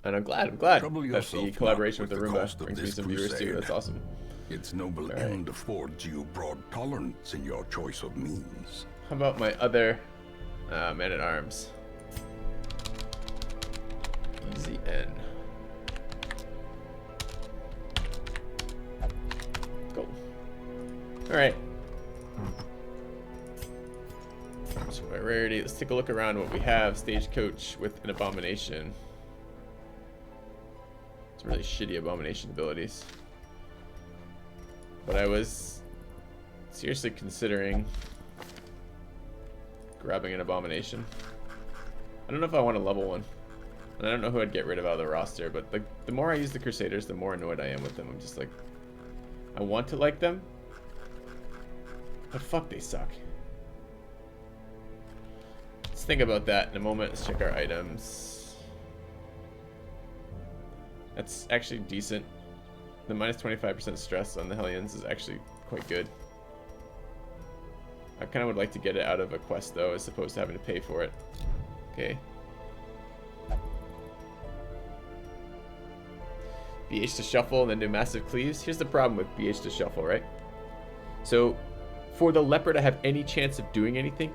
And I'm glad Trouble that the yourself collaboration not with the with the cost Roomba of brings me this some viewers too. crusade. That's awesome. Its noble All right. end affords you broad tolerance in your choice of means. How about my other man-at-arms? Easy N. Go. All right. So by rarity, let's take a look around what we have. Stagecoach with an abomination. It's really shitty abomination abilities. But I was seriously considering grabbing an abomination. I don't know if I want to level one. And I don't know who I'd get rid of out of the roster, but the more I use the Crusaders, the more annoyed I am with them. I'm just like, I want to like them, but fuck, they suck. Let's think about that in a moment. Let's check our items. That's actually decent. The minus 25% stress on the Hellions is actually quite good. I kind of would like to get it out of a quest though, as opposed to having to pay for it. Okay. BH to shuffle and then do massive cleaves. Here's the problem with BH to shuffle, right? So for the leper to have any chance of doing anything,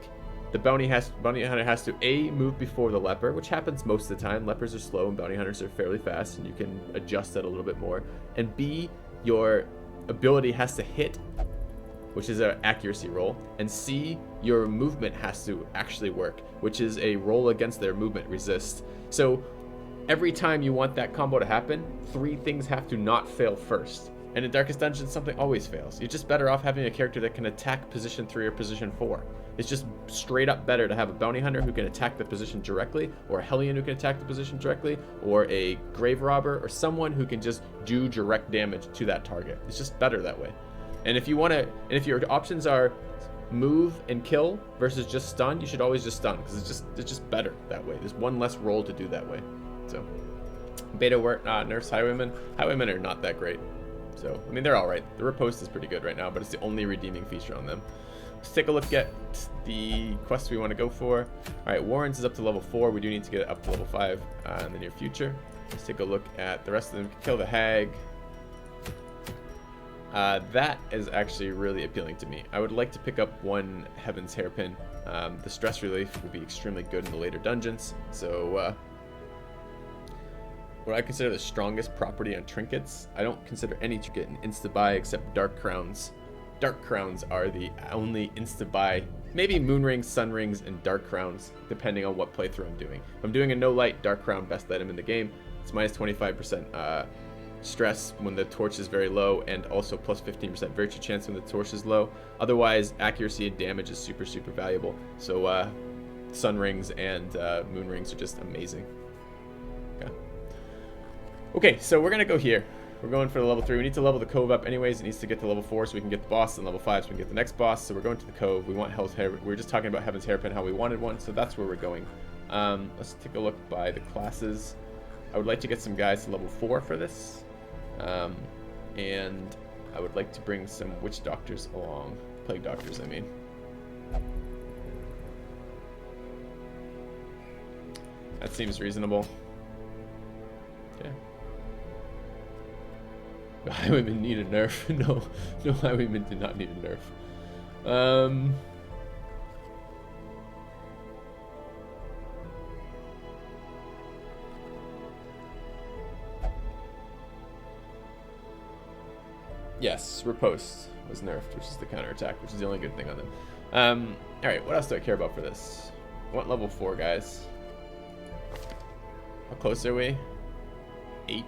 the bounty hunter has to A, move before the leper, which happens most of the time. Lepers are slow and bounty hunters are fairly fast, and you can adjust that a little bit more. And B, your ability has to hit, which is an accuracy roll. And C, your movement has to actually work, which is a roll against their movement resist. So every time you want that combo to happen, 3 things have to not fail first. And in Darkest Dungeon, something always fails. You're just better off having a character that can attack position 3 or position 4. It's just straight up better to have a bounty hunter who can attack the position directly, or a Hellion who can attack the position directly, or a grave robber, or someone who can just do direct damage to that target. It's just better that way. And if you want to, and if your options are move and kill versus just stun, you should always just stun, because it's just better that way. There's one less roll to do that way. So beta work nerfs highwaymen. Highwaymen are not that great. So I mean, they're all right. The riposte is pretty good right now, but it's the only redeeming feature on them. Let's take a look at the quest we want to go for. All right, Warren's is up to level 4. We do need to get it up to level 5 in the near future. Let's take a look at the rest of them. Kill the Hag. That is actually really appealing to me. I would like to pick up one Heaven's Hairpin. The stress relief will be extremely good in the later dungeons. So what I consider the strongest property on trinkets, I don't consider any trinket an insta-buy except Dark Crowns. Dark Crowns are the only insta-buy. Maybe Moon Rings, Sun Rings, and Dark Crowns, depending on what playthrough I'm doing. If I'm doing a no-light, Dark Crown, best item in the game. It's minus 25% stress when the torch is very low, and also plus 15% virtue chance when the torch is low. Otherwise, accuracy and damage is super, super valuable. So Sun Rings and Moon Rings are just amazing. Okay, so we're going to go here. We're going for the level 3. We need to level the Cove up anyways. It needs to get to level 4 so we can get the boss, and level 5 so we can get the next boss. So we're going to the Cove. We want Hell's Hair. We were just talking about Heaven's Hairpin, how we wanted one, so that's where we're going. Let's take a look by the classes. I would like to get some guys to level 4 for this. And I would like to bring some Witch Doctors along. Plague Doctors, I mean. That seems reasonable. Okay. Highwaymen need a nerf. No highwaymen do not need a nerf. Yes, riposte was nerfed, which is the counterattack, which is the only good thing on them. Alright, what else do I care about for this? I want level 4 guys. How close are we? 8.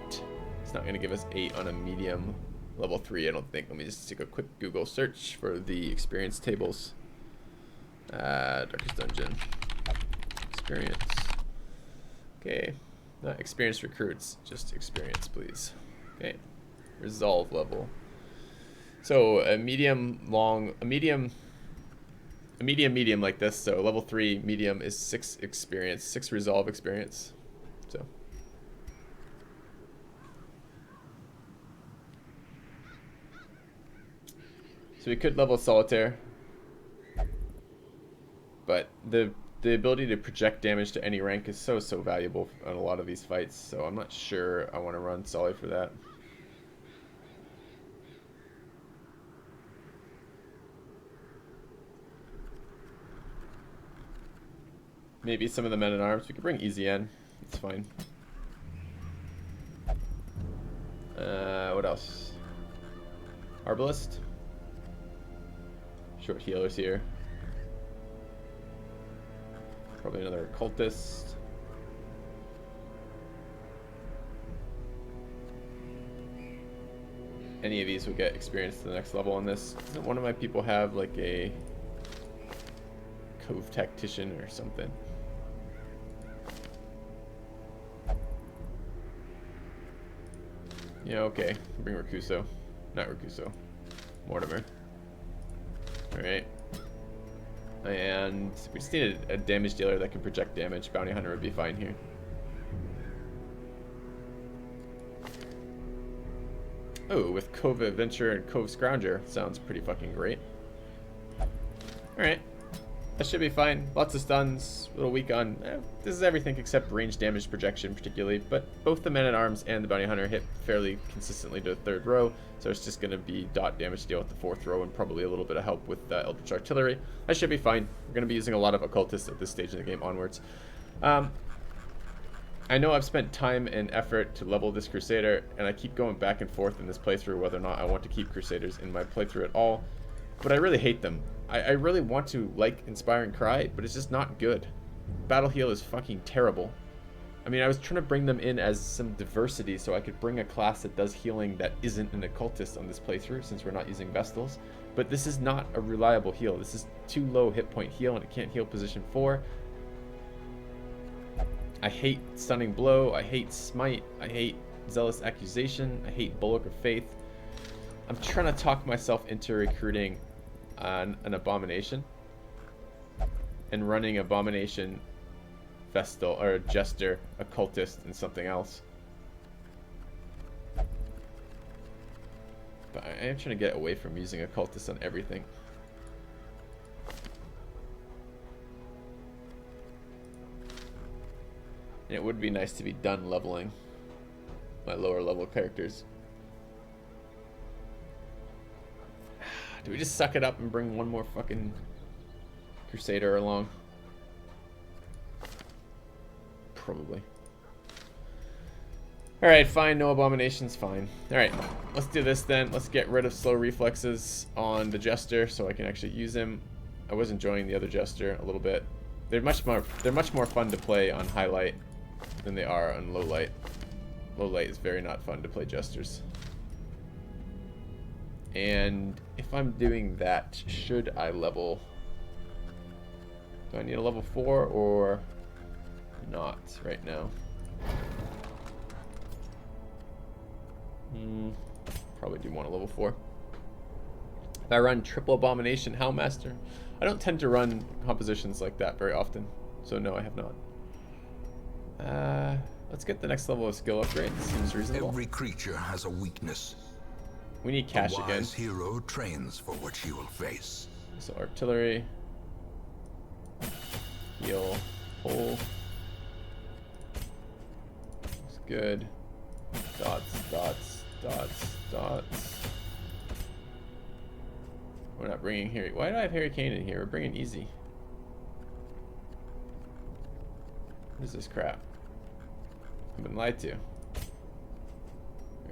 It's not going to give us 8 on a medium. Level 3, I don't think. Let me just take a quick Google search for the experience tables. Darkest Dungeon. Experience. Okay. Not experienced recruits, just experience, please. Okay. Resolve level. So a medium like this. So level 3 medium is 6 experience, 6 resolve experience. So we could level Solitaire, but the the ability to project damage to any rank is so valuable on a lot of these fights, so I'm not sure I want to run Sully for that. Maybe some of the men-at-arms. We could bring Easy N. It's fine. What else? Arbalist. Short healers here. Probably another occultist. Any of these would get experience to the next level on this. Doesn't one of my people have like a Cove Tactician or something? Yeah, okay. Bring Rakuso. Not Rakuso. Mortimer. Alright. And we just need a damage dealer that can project damage. Bounty Hunter would be fine here. Oh, with Cove Adventure and Cove Scrounger. Sounds pretty fucking great. Alright. That should be fine. Lots of stuns. A little weak on... this is everything except range damage projection particularly. But both the Men-at-Arms and the Bounty Hunter hit fairly consistently to the third row. So it's just going to be dot damage deal with the fourth row and probably a little bit of help with Eldritch Artillery. That should be fine. We're going to be using a lot of Occultists at this stage of the game onwards. I know I've spent time and effort to level this Crusader, and I keep going back and forth in this playthrough whether or not I want to keep Crusaders in my playthrough at all. But I really hate them. I really want to like Inspire and Cry, but it's just not good. Battle Heal is fucking terrible. I mean, I was trying to bring them in as some diversity so I could bring a class that does healing that isn't an occultist on this playthrough since we're not using Vestals. But this is not a reliable heal. This is too low hit point heal and it can't heal position 4. I hate Stunning Blow, I hate Smite, I hate Zealous Accusation, I hate Bulwark of Faith. I'm trying to talk myself into recruiting an Abomination and running Abomination, Vestal, or Jester, Occultist, and something else. But I am trying to get away from using Occultist on everything. And it would be nice to be done leveling my lower level characters. Do we just suck it up and bring one more fucking Crusader along? Probably. Alright, fine. No Abominations, fine. Alright, let's do this then. Let's get rid of slow reflexes on the Jester so I can actually use him. I was enjoying the other Jester a little bit. They're much more fun to play on high light than they are on low light. Low light is very not fun to play Jesters. And if I'm doing that, should I level? Do I need a level 4 or not right now? Probably do want a level 4. If I run triple Abomination Hellmaster, I don't tend to run compositions like that very often. So no, I have not. Let's get the next level of skill upgrade. Seems reasonable. Every creature has a weakness. We need cash again. A wise hero trains for what he will face. So artillery, heal, pull. Looks good. Dots, dots, dots, dots. We're not bringing Harry. Why do I have Harry Kane in here? We're bringing Easy. What is this crap? I've been lied to. There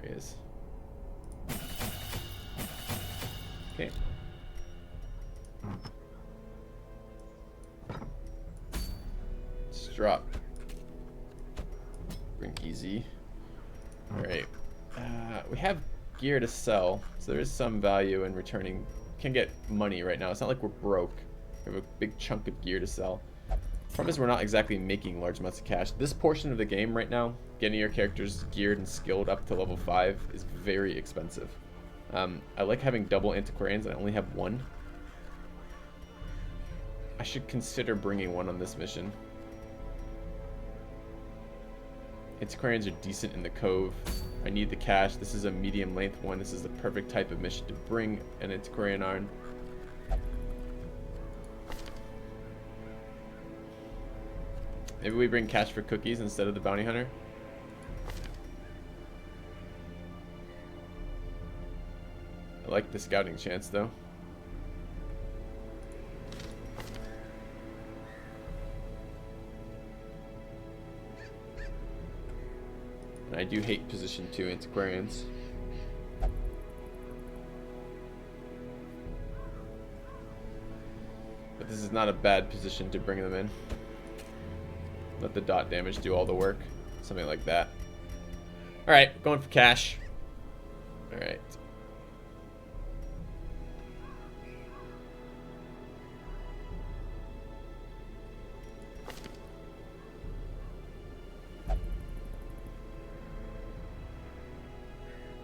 he is. Okay. Let's drop. Bring Easy. Alright. We have gear to sell, so there is some value in returning. Can get money right now. It's not like we're broke. We have a big chunk of gear to sell. Problem is we're not exactly making large amounts of cash. This portion of the game right now, getting your characters geared and skilled up to level 5 is very expensive. I like having double antiquarians and I only have one. I should consider bringing one on this mission. Antiquarians are decent in the Cove. I need the cash. This is a medium length one. This is the perfect type of mission to bring an antiquarian on. Maybe we bring cash for cookies instead of the bounty hunter. I like the scouting chance though. And I do hate position 2 antiquarians. But this is not a bad position to bring them in. Let the dot damage do all the work. Something like that. Alright, going for cash. Alright.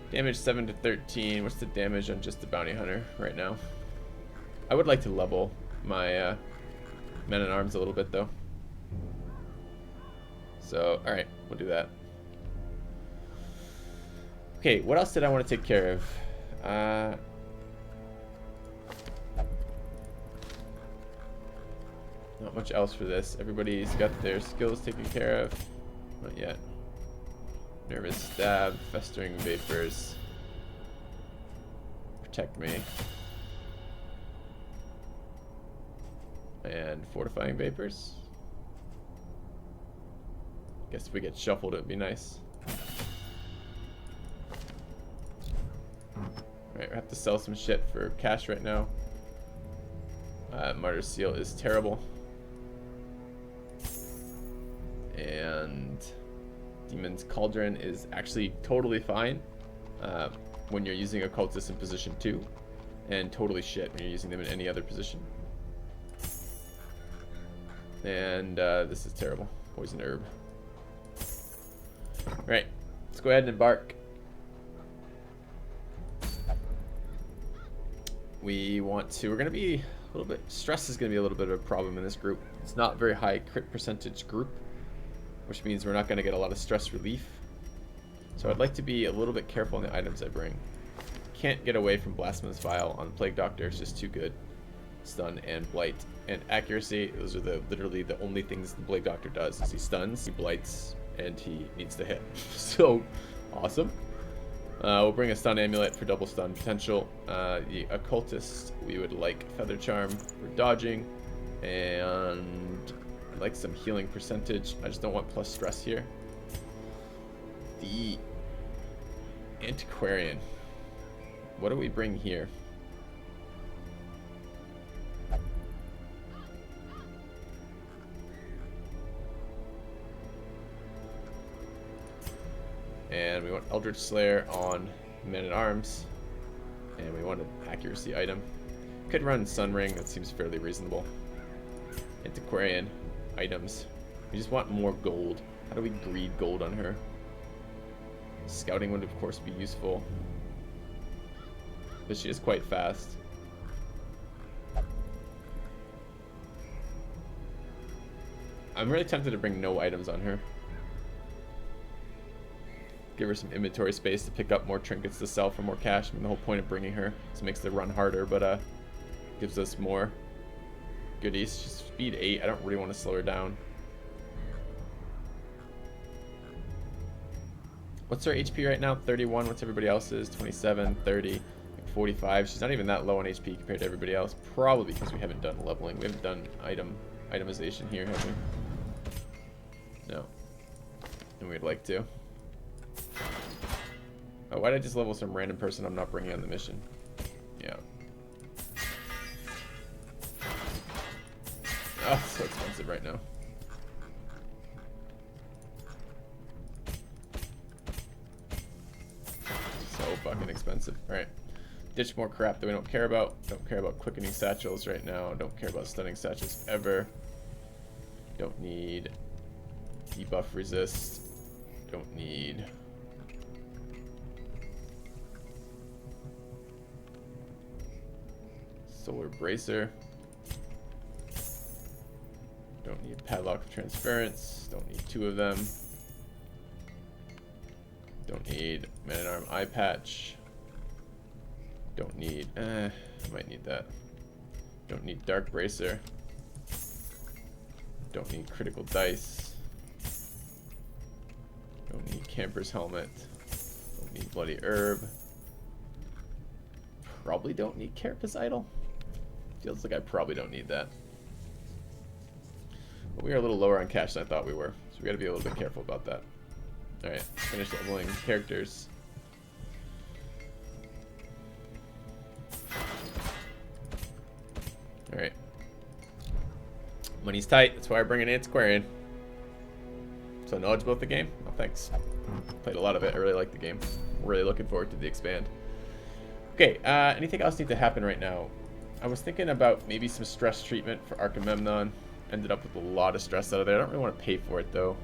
Damage 7 to 13. What's the damage on just the bounty hunter right now? I would like to level my men at arms a little bit though. So, alright, we'll do that. Okay, what else did I want to take care of? Not much else for this. Everybody's got their skills taken care of. Not yet. Nervous stab, festering vapors. Protect me. And fortifying vapors. Guess if we get shuffled, it'd be nice. Alright, we have to sell some shit for cash right now. Martyr Seal is terrible. And Demon's Cauldron is actually totally fine when you're using a cultist in position 2, and totally shit when you're using them in any other position. And this is terrible. Poison herb. Right, let's go ahead and embark. We're gonna be a little bit, stress is gonna be a little bit of a problem in this group. It's not very high crit percentage group, which means we're not gonna get a lot of stress relief. So I'd like to be a little bit careful on the items I bring. Can't get away from Blasphemous Vial on Plague Doctor, it's just too good. Stun and blight and accuracy, those are literally the only things the Plague Doctor does. Is he stuns, he blights, and he needs to hit. So awesome. We'll bring a stun amulet for double stun potential. The occultist, we would like Feather Charm for dodging, and I'd like some healing percentage. I just don't want plus stress here. The antiquarian, what do we bring here? And we want Eldritch Slayer on Men at Arms. And we want an accuracy item. Could run Sun Ring, that seems fairly reasonable. Antiquarian items. We just want more gold. How do we greed gold on her? Scouting would of course be useful. But she is quite fast. I'm really tempted to bring no items on her. Give her some inventory space to pick up more trinkets to sell for more cash. I mean, the whole point of bringing her is makes the run harder, but gives us more goodies. She's speed 8. I don't really want to slow her down. What's her HP right now? 31. What's everybody else's? 27, 30, like 45. She's not even that low on HP compared to everybody else. Probably because we haven't done leveling. We haven't done itemization here, have we? No. And we'd like to. Oh, why did I just level some random person I'm not bringing on the mission? Yeah. Oh, it's so expensive right now. So fucking expensive. Alright. Ditch more crap that we don't care about. Don't care about quickening satchels right now. Don't care about stunning satchels ever. Don't need debuff resist. Don't need... Solar Bracer. Don't need Padlock of Transference. Don't need 2 of them. Don't need Man-at-Arm Eye Patch. Don't need... I might need that. Don't need Dark Bracer. Don't need critical dice. Don't need camper's helmet. Don't need bloody herb. Probably don't need carapace idol. Feels like I probably don't need that. But we are a little lower on cash than I thought we were, so we gotta be a little bit careful about that. Alright, finish leveling characters. Alright. Money's tight, that's why we're bringing Antiquarian. So knowledgeable with the game? Oh, thanks. Played a lot of it, I really like the game. Really looking forward to the expand. Okay, anything else need to happen right now? I was thinking about maybe some stress treatment for Archimemnon. Ended up with a lot of stress out of there. I don't really want to pay for it though.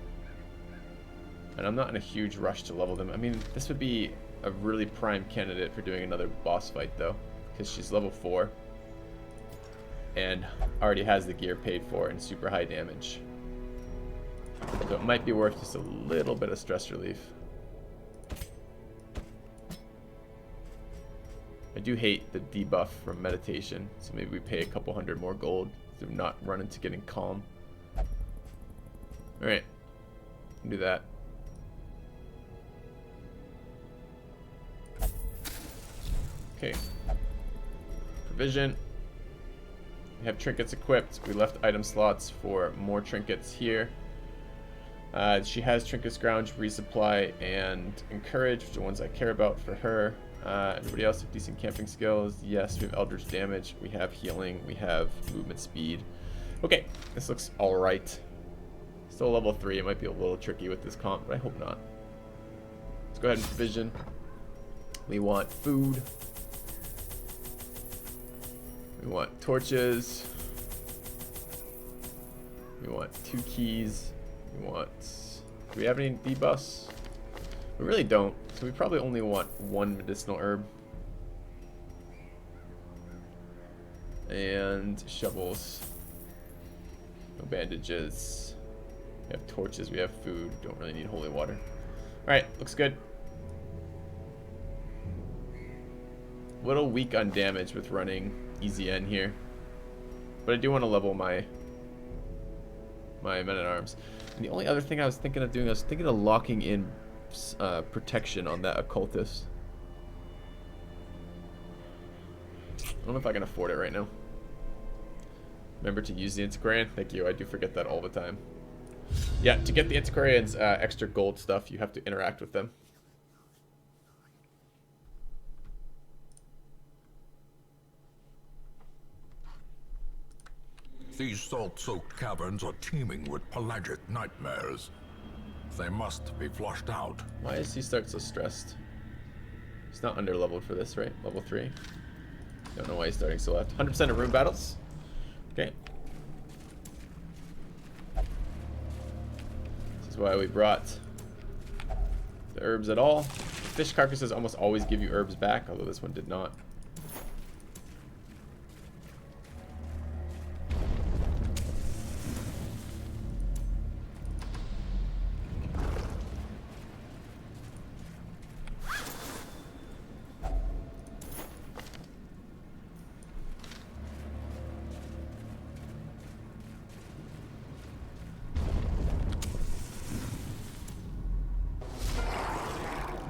And I'm not in a huge rush to level them. I mean, this would be a really prime candidate for doing another boss fight though. Because she's level 4. And already has the gear paid for and super high damage. So it might be worth just a little bit of stress relief. I do hate the debuff from meditation, so maybe we pay a couple hundred more gold to not run into getting calm. Alright, do that. Okay. Provision. We have trinkets equipped. We left item slots for more trinkets here. She has Trinkets Scrounge, Resupply, and Encourage, which are the ones I care about for her. Everybody else have decent camping skills. Yes, we have Eldritch Damage, we have Healing, we have Movement Speed. Okay, this looks alright. Still level 3, it might be a little tricky with this comp, but I hope not. Let's go ahead and provision. We want food. We want torches. We want 2 keys. We want... Do we have any debuffs? We really don't, so we probably only want 1 medicinal herb. And shovels. No bandages. We have torches, we have food. Don't really need holy water. Alright, looks good. A little weak on damage with running Easy N here. But I do want to level my men-at-arms. And the only other thing I was thinking of doing, I was thinking of locking in protection on that occultist. I don't know if I can afford it right now. Remember to use the Antiquarian? Thank you, I do forget that all the time. Yeah, to get the Antiquarian's extra gold stuff, you have to interact with them. These salt-soaked caverns are teeming with pelagic nightmares. They must be flushed out. Why is he start so stressed? He's not under-leveled for this, right? Level 3. Don't know why he's starting so left. 100% of room battles. Okay. This is why we brought the herbs at all. Fish carcasses almost always give you herbs back, although this one did not.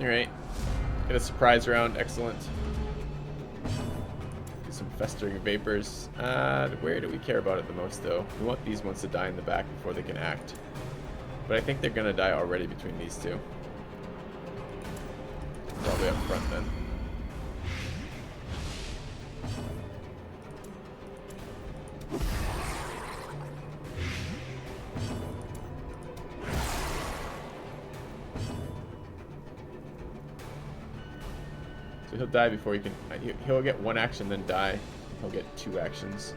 Alright. Get a surprise round. Excellent. Get some festering vapors. Where do we care about it the most, though? We want these ones to die in the back before they can act. But I think they're going to die already between these two. Probably up front, then. So he'll die before he can... He'll get 1 action, then die. He'll get 2 actions.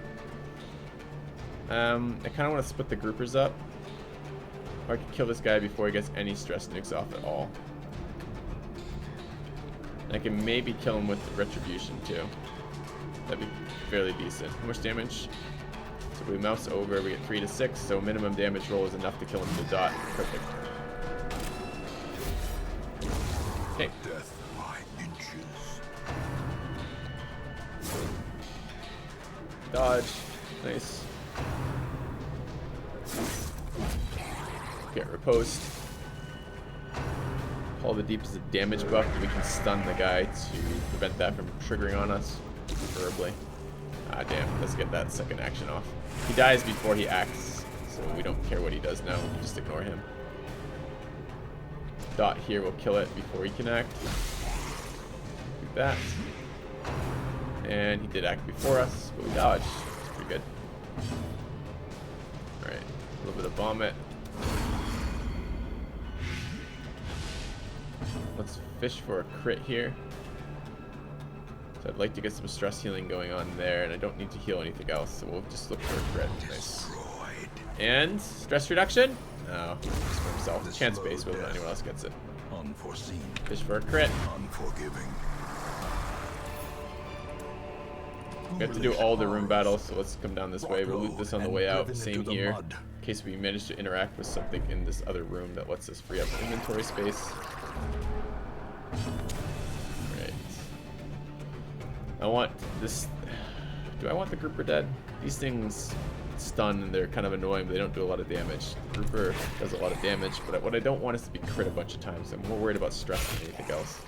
I kind of want to split the groupers up. Or I could kill this guy before he gets any stress nukes off at all. And I can maybe kill him with Retribution, too. That'd be fairly decent. How much damage? So if we mouse over, we get 3 to 6, so minimum damage roll is enough to kill him to the dot. Perfect. Okay. Death by inches. Dodge. Nice. post. Call the Deep is a damage buff. We can stun the guy to prevent that from triggering on us, preferably. Ah, damn. Let's get that second action off. He dies before he acts, so we don't care what he does now. We can just ignore him. Dot here will kill it before he can act. Do that. And he did act before us, but we dodged. That's pretty good. Alright, a little bit of vomit. Let's fish for a crit here. So I'd like to get some stress healing going on there, and I don't need to heal anything else, so we'll just look for a crit. Nice. And stress reduction? No, just for himself. Chance base, whether anyone else gets it. Unforeseen. Fish for a crit. Unforgiving. We have to do all the room battles, so let's come down this way. We'll loot this on the way out. Same here. In case we manage to interact with something in this other room that lets us free up inventory space. Right. I want this. Do I want the grouper dead? These things stun and they're kind of annoying, but they don't do a lot of damage. The grouper does a lot of damage, but what I don't want is to be crit a bunch of times. I'm more worried about stress than anything else.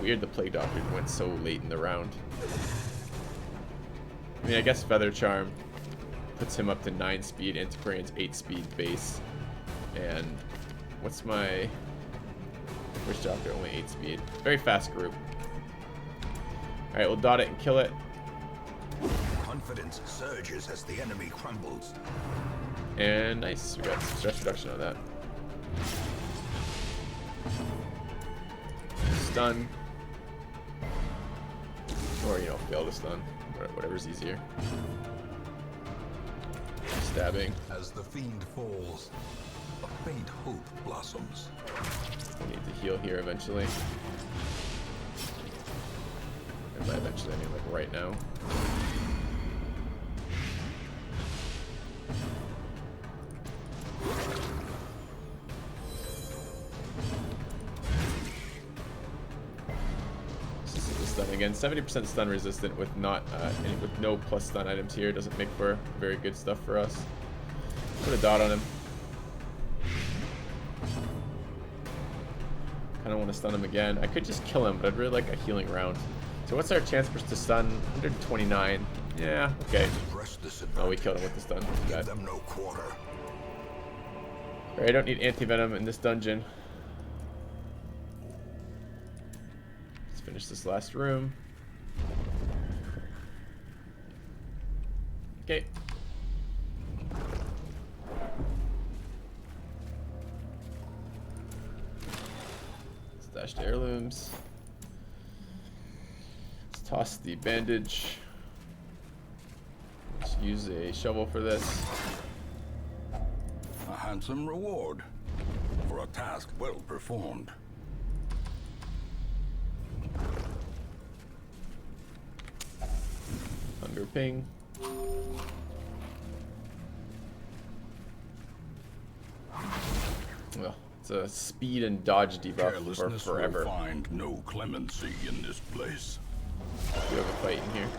Weird the Plague Doctor went so late in the round. I mean, I guess Feather Charm puts him up to 9 speed, Antiquarian's 8 speed base. And what's my Witch Doctor? Only 8 speed. Very fast group. Alright, we'll dot it and kill it. Confidence surges as the enemy crumbles. And nice, we got some stress reduction on that. Stun. Or, you know, fail to stun. Whatever's easier. Stabbing. As the fiend falls, a faint hope blossoms. I need to heal here eventually. And by eventually, I mean like right now. Stun again. 70% stun resistant with with no plus stun items here. Doesn't make for very good stuff for us. Put a dot on him. Kind of want to stun him again. I could just kill him, but I'd really like a healing round. So what's our chance for to stun? 129. Yeah, okay. Oh, we killed him with the stun. Give them no quarter. Alright, I don't need anti-venom in this dungeon. Let's finish this last room. Okay. Stashed heirlooms. Let's toss the bandage. Let's use a shovel for this. A handsome reward for a task well performed. Hunger ping. Well, it's a speed and dodge debuff for forever. Will find no clemency in this place. We have a fight in here.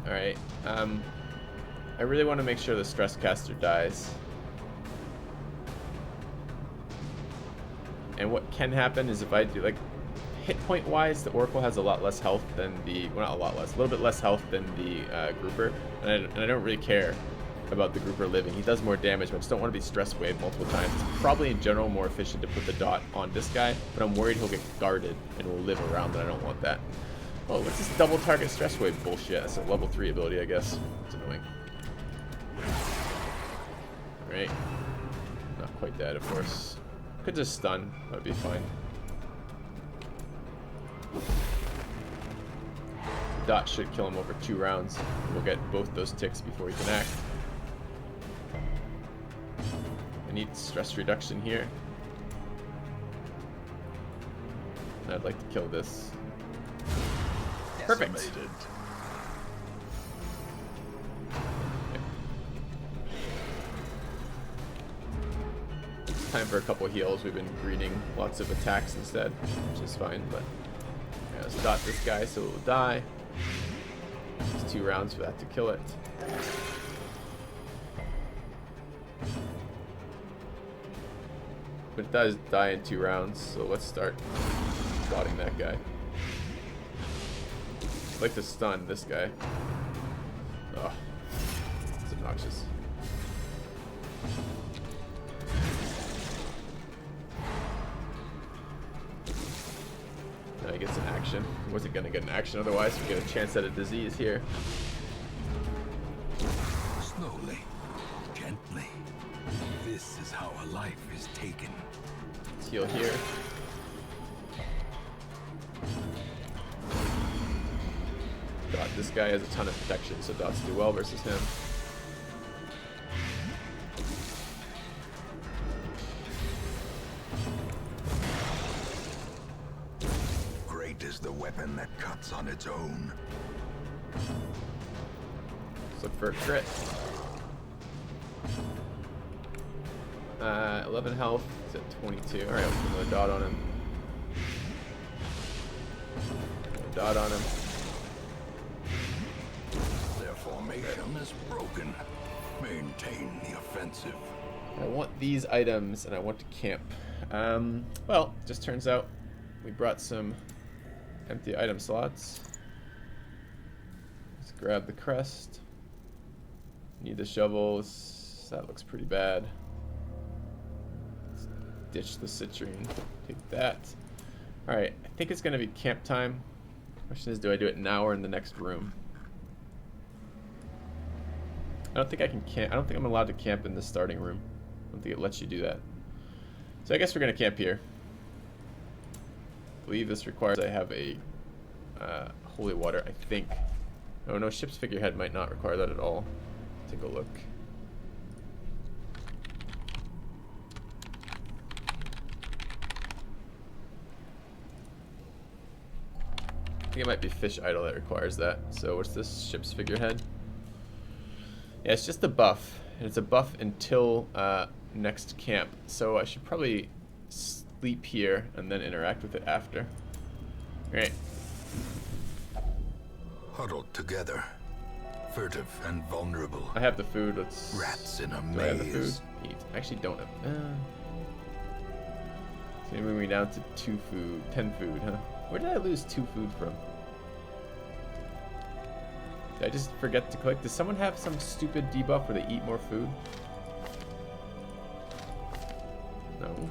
Alright, I really want to make sure the stress caster dies. And what can happen is if I do, like, hit point wise, the Oracle has a lot less health than the, well, not a lot less, a little bit less health than the grouper, and I don't really care about the grouper living. He does more damage, but I just don't want to be stress waved multiple times. It's probably in general more efficient to put the dot on this guy, but I'm worried he'll get guarded and will live around, and I don't want that. Oh, what's this double target stress wave bullshit? That's a level 3 ability, I guess. It's annoying. Alright. Not quite dead, of course. Could just stun. That would be fine. Dot should kill him over 2 rounds. We'll get both those ticks before he can act. I need stress reduction here. And I'd like to kill this. Perfect. Okay. It's time for a couple heals. We've been greeting lots of attacks instead, which is fine, but yeah, Let's dot this guy so it will die. It's 2 rounds for that to kill it. But it does die in 2 rounds, so let's start dotting that guy. I'd like to stun this guy. Oh, it's obnoxious. Now he gets an action. He wasn't going to get an action otherwise. We get a chance at a disease here. Slowly, gently. This is how a life is taken. Let's heal here. Dot, this guy has a ton of protection, so dots do well versus him. Great is the weapon that cuts on its own. Let's look for a crit. 11 health. It's at 22. Alright, I'll put another dot on him. Another dot on him. Their formation is broken. Maintain the offensive. I want these items and I want to camp. Well, just turns out we brought some empty item slots. Let's grab the crest. Need the shovels. That looks pretty bad. Let's ditch the citrine. Take that. Alright, I think it's going to be camp time. Question is, do I do it now or in the next room? I don't think I can camp. I don't think I'm allowed to camp in the starting room. I don't think it lets you do that. So I guess we're going to camp here. I believe this requires I have a holy water, I think. Oh no, ship's figurehead might not require that at all. Take a look. I think it might be fish idol that requires that. So what's this ship's figurehead? Yeah, it's just a buff. And it's a buff until next camp. So I should probably sleep here and then interact with it after. Alright. Huddled together, furtive and vulnerable. I have the food. Let's. Rats in a Do I have the food? maze. Eat. I actually don't have. So moving me down to 2 food, 10 food, huh? Where did I lose 2 food from? Did I just forget to click? Does someone have some stupid debuff where they eat more food? No.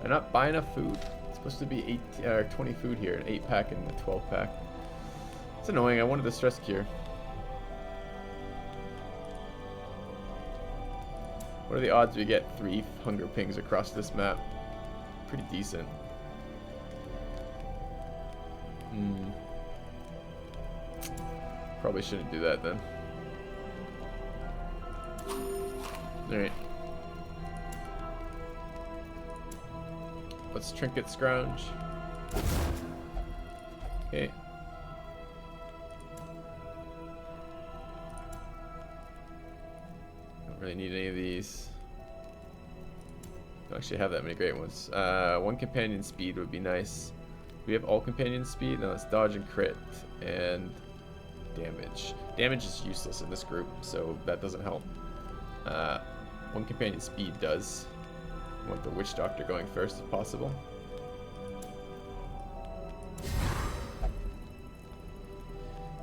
I'm not buying enough food. It's supposed to be 20 food here, an 8-pack and a 12-pack. It's annoying. I wanted the stress cure. What are the odds we get 3 hunger pings across this map? Pretty decent. Probably shouldn't do that then. Alright. Let's trinket scrounge. Okay. Don't really need any of these. Don't actually have that many great ones. 1 companion speed would be nice. We have all companion speed. Now let's dodge and crit and damage. Damage is useless in this group, so that doesn't help. 1 companion speed does. I want the witch doctor going first if possible.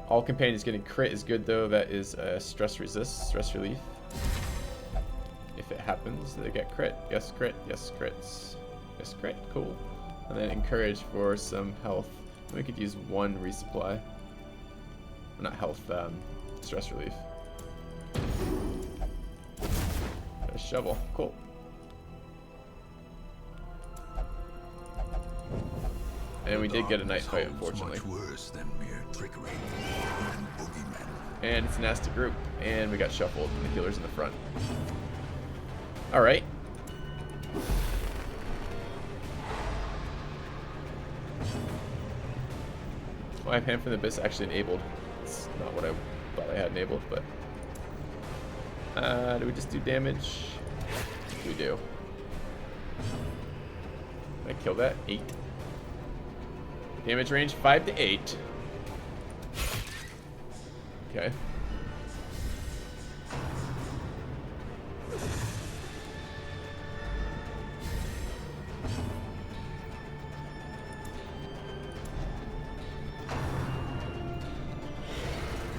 All companions getting crit is good though. That is stress resist, stress relief. If it happens, they get crit. Yes, crit. Yes, crits. Yes, crit. Cool. And then encourage for some health. We could use 1 resupply. Not health, stress relief. Got a shovel. Cool. And we did get a night fight, unfortunately. Much worse than mere trickery and boogeymen. And it's a nasty group. And we got shuffled, and the healer's in the front. Alright. Oh, I have Hand from the Abyss actually enabled. It's not what I thought I had enabled, but... do we just do damage? We do. Can I kill that? 8. Damage range 5 to 8. Okay.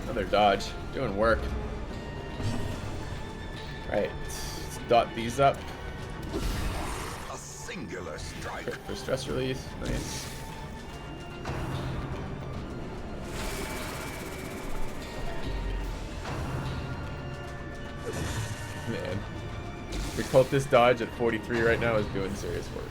Another dodge. Doing work. Alright. Let's dot these up. A singular strike. Crit for stress release. Nice. Man. The cultist dodge at 43 right now is doing serious work.